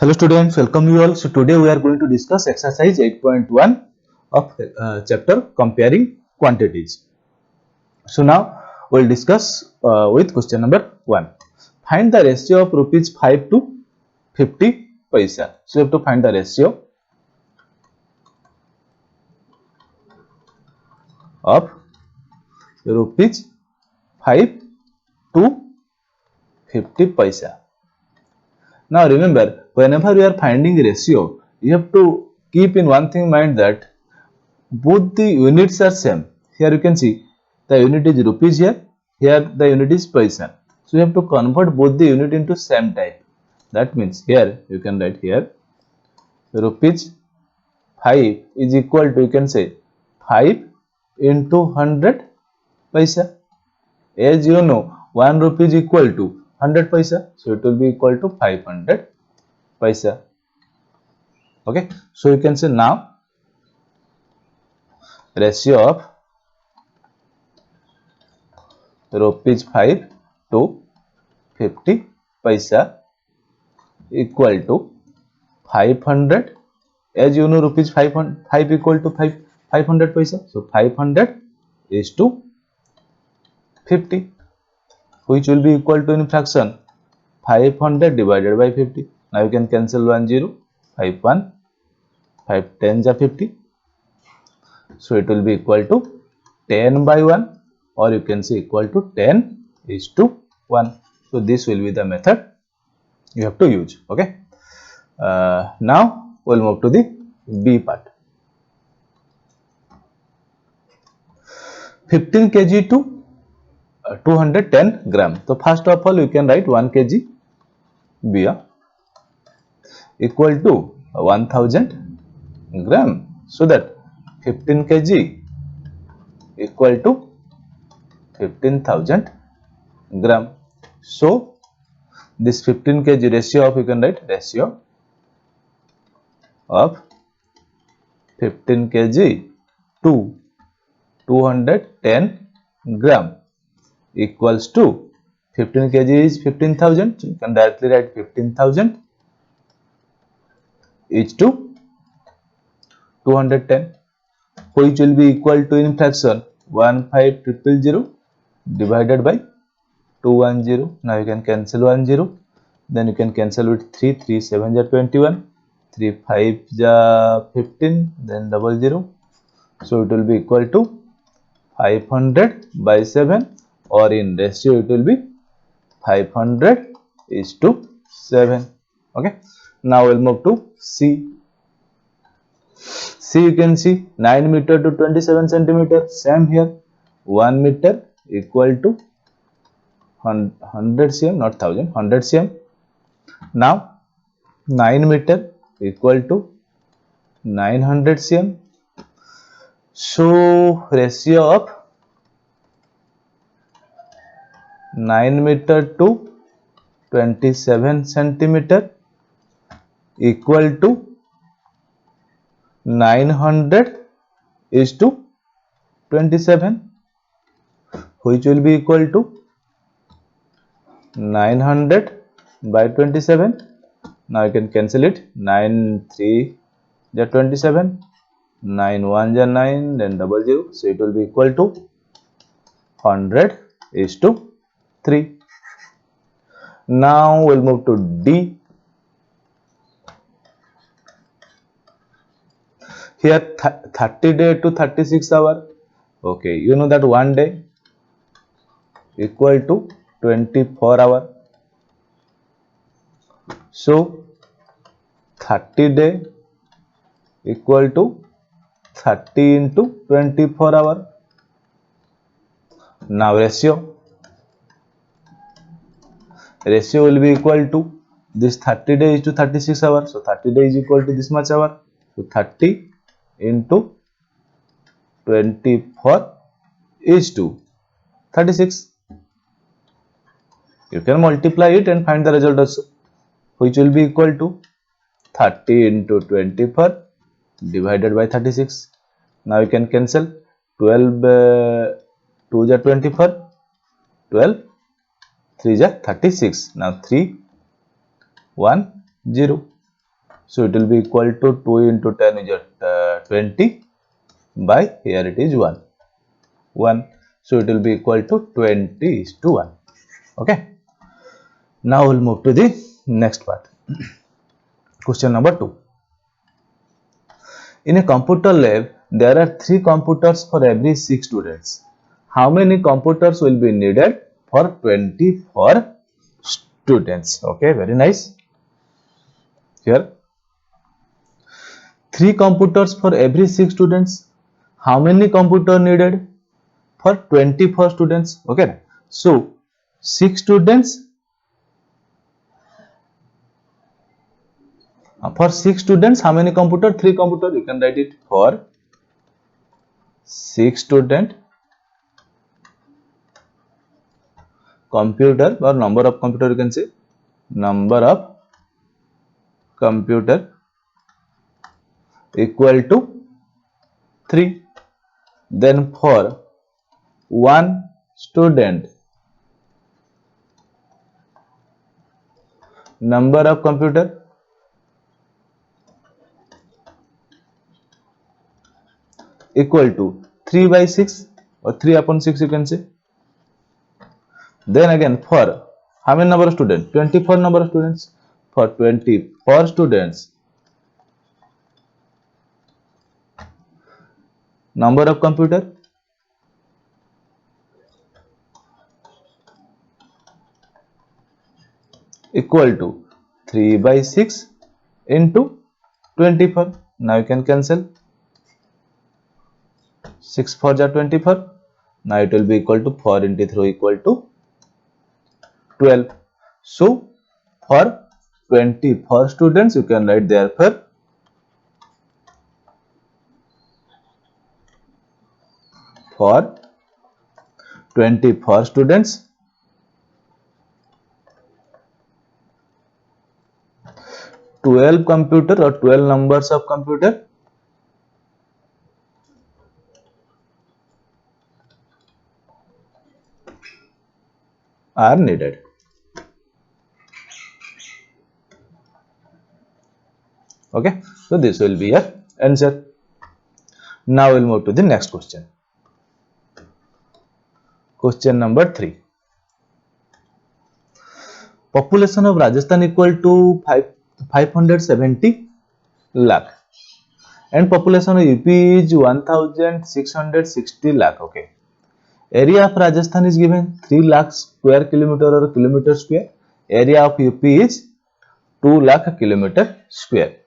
Hello students, welcome you all. So today we are going to discuss exercise 8.1 of chapter comparing quantities. So now we will discuss with question number 1. Find the ratio of rupees 5 to 50 paisa. So you have to find the ratio of rupees 5 to 50 paisa. Now remember, whenever you are finding ratio, you have to keep in one thing in mind that both the units are same. Here you can see the unit is rupees, here the unit is paisa. So you have to convert both the unit into same type. That means here you can write here rupees 5 is equal to, you can say 5 into 100 paisa. As you know, 1 rupee is equal to 100 paisa, so it will be equal to 500 paisa. Okay, so you can say now ratio of rupees 5 to 50 paisa equal to 500. As you know, rupees 5 equal to 500 paisa, so 500 is to 50, which will be equal to, in fraction, 500 divided by 50. Now you can cancel 1 0, 5 1, 5 10 is 50, so it will be equal to 10 by 1, or you can say equal to 10 is to 1. So this will be the method you have to use. Okay, now we'll move to the B part. 15 kg to 210 gram. So first of all, you can write 1 kg beer equal to 1000 gram, so that 15 kg equal to 15,000 gram. So this 15 kg ratio of, you can write ratio of 15 kg to 210 gram equals to 15 kg is 15,000. So you can directly write 15,000 is to 210, which will be equal to, in fraction, 15,000 divided by 210. Now you can cancel 1 0, then you can cancel with 3, 3 7 is 21, 3 5 is 15, then 00. So it will be equal to 500 by 7, or in ratio it will be 500 is to 7. Okay, now we'll move to C. C, you can see 9 meter to 27 centimeter. Same here, 1 meter equal to 100 cm, not 1000, 100 cm. Now 9 meter equal to 900 cm. So ratio of 9 meter to 27 centimeter equal to 900 is to 27, which will be equal to 900 by 27. Now you can cancel it. 9 3 is 27, 9 1 is 9, then 00. So it will be equal to 100 is to 3. Now we'll move to D. Here 30 day to 36 hour. Okay, you know that 1 day equal to 24 hour. So 30 day equal to 30 into 24 hour. Now ratio will be equal to, this 30 days to 36 hours. So 30 days is equal to this much hour. So 30 into 24 is to 36. You can multiply it and find the result also, which will be equal to 30 into 24 divided by 36. Now you can cancel 12 2 is 24, 12 3 is 36. Now 3 1 0. So it will be equal to 2 into 10 is 20 by here it is 1. So it will be equal to 20 is to 1. Okay. Now we'll move to the next part. Question number 2. In a computer lab, there are 3 computers for every 6 students. How many computers will be needed for 24 students? Okay, very nice. Here, 3 computers for every 6 students. How many computers needed for 24 students? Okay, so 6 students. For 6 students, how many computer? 3 computer. You can write it for 6 student computer, or number of computer, you can say number of computer equal to 3. Then for 1 student, number of computer equal to 3 by 6 or 3 upon 6, you can say. Then again for how many number of students? 24 number of students. For 24 students, number of computer equal to 3 by 6 into 24. Now you can cancel. 6 4 are 24. Now it will be equal to 4 into 3 equal to 12. So for 24 students, you can write therefore for 24 students, 12 computer or 12 numbers of computer are needed. Okay, so this will be your answer. Now we'll move to the next question. Question number 3. Population of Rajasthan equal to 570 lakh and population of UP is 1660 lakh. Okay. Area of Rajasthan is given 3 lakh square kilometer or kilometer square. Area of UP is 2 lakh kilometer square.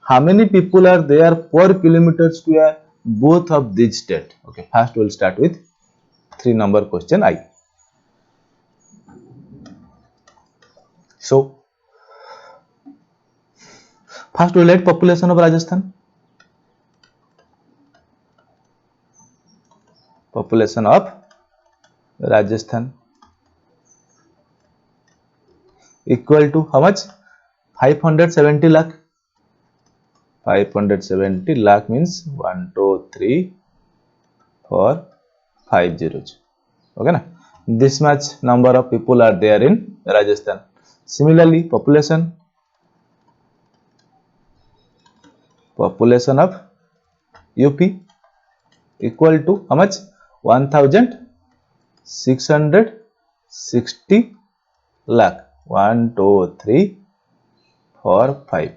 How many people are there per kilometer square both of these states? Okay, first we'll start with 3 number question I. So first we'll write population of Rajasthan. Population of Rajasthan equal to how much? 570 lakh. 570 lakh means 1 2 3 4 5 zeros. Okay na? This much number of people are there in Rajasthan. Similarly, population of UP equal to how much? 1660 lakh. 1 2 3 4 5.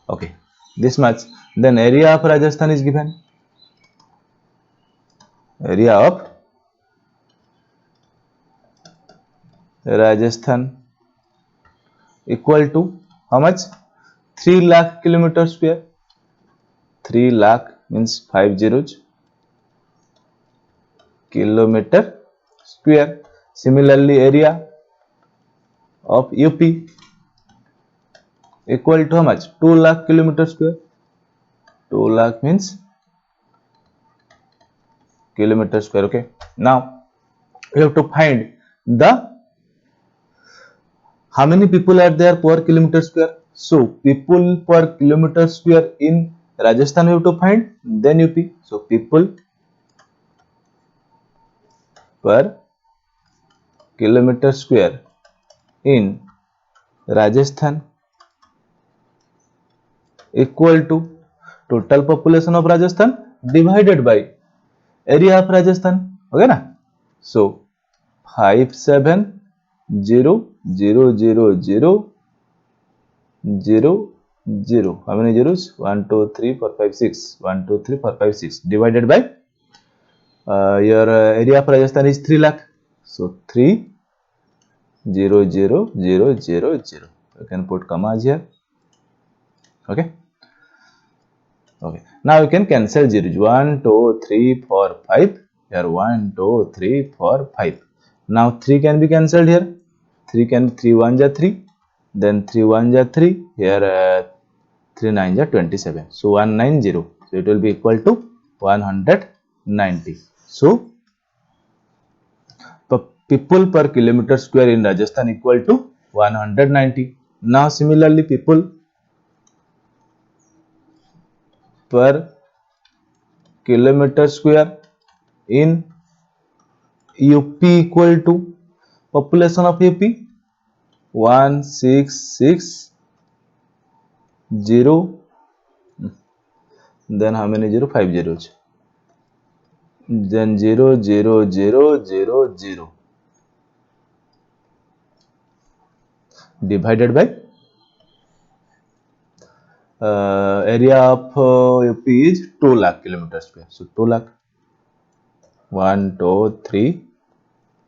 Okay, this much. Then area of Rajasthan is given. Area of Rajasthan equal to how much? 3 lakh kilometer square. 3 lakh means 5 zeros kilometer square. Similarly, area of UP equal to how much? 2 lakh kilometer square. 2 lakh means kilometer square. Okay. Now we have to find the how many people are there per kilometer square. So people per kilometer square in Rajasthan we have to find, then UP. So people per kilometer square in Rajasthan equal to total population of Rajasthan divided by area of Rajasthan. Okay na? So 57000000. How many zeros? 1 2 3 4 5 6. 1 2 3 4 5 6 divided by your area of Rajasthan is 3 lakh. So 300000. You can put commas here. Okay. Okay. Now you can cancel zeros. 1 2 3 4 5. Here 1 2 3 4 5. Now 3 can be cancelled here. 3 1 are 3. Then 3 1 are 3. Here 3 9 are 27. So 190. So it will be equal to 190. So people per kilometer square in Rajasthan equal to 190. Now similarly people per kilometer square in UP equal to population of UP 1660. Then how many 5 zeros? Then 00000 divided by area of UP is 2 lakh kilometer square. So 2 lakh. 1 2 3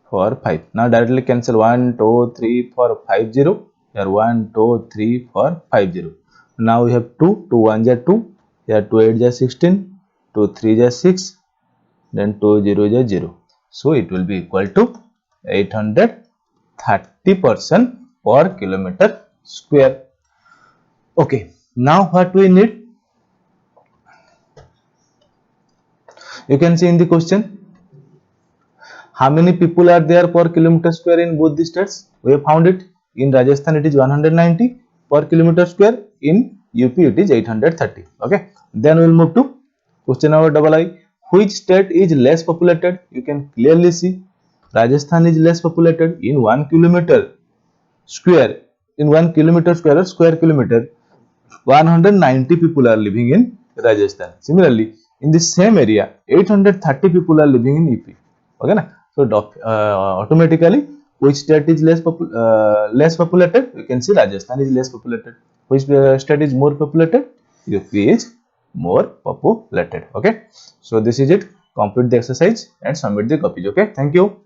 4 5. Now directly cancel 1 2 3 4 5 0. Here 1 2 3 4 5 0. Now we have 2 2 1 is 2. Here 2 8 is 16. 2 3 is 6. Then 2 0 is 0. So it will be equal to 830% per kilometer square. Okay. Now what we need? You can see in the question. How many people are there per kilometer square in both the states? We have found it. In Rajasthan it is 190 per kilometer square. In UP it is 830. Okay. Then we will move to question number II. Which state is less populated? You can clearly see Rajasthan is less populated. In 1 kilometer square. In 1 kilometer square or square kilometer, 190 people are living in Rajasthan. Similarly, in the same area, 830 people are living in UP. Okay na? So automatically, which state is less populated? You can see Rajasthan is less populated. Which state is more populated? UP is more populated. Okay. So this is it. Complete the exercise and submit the copies. Okay. Thank you.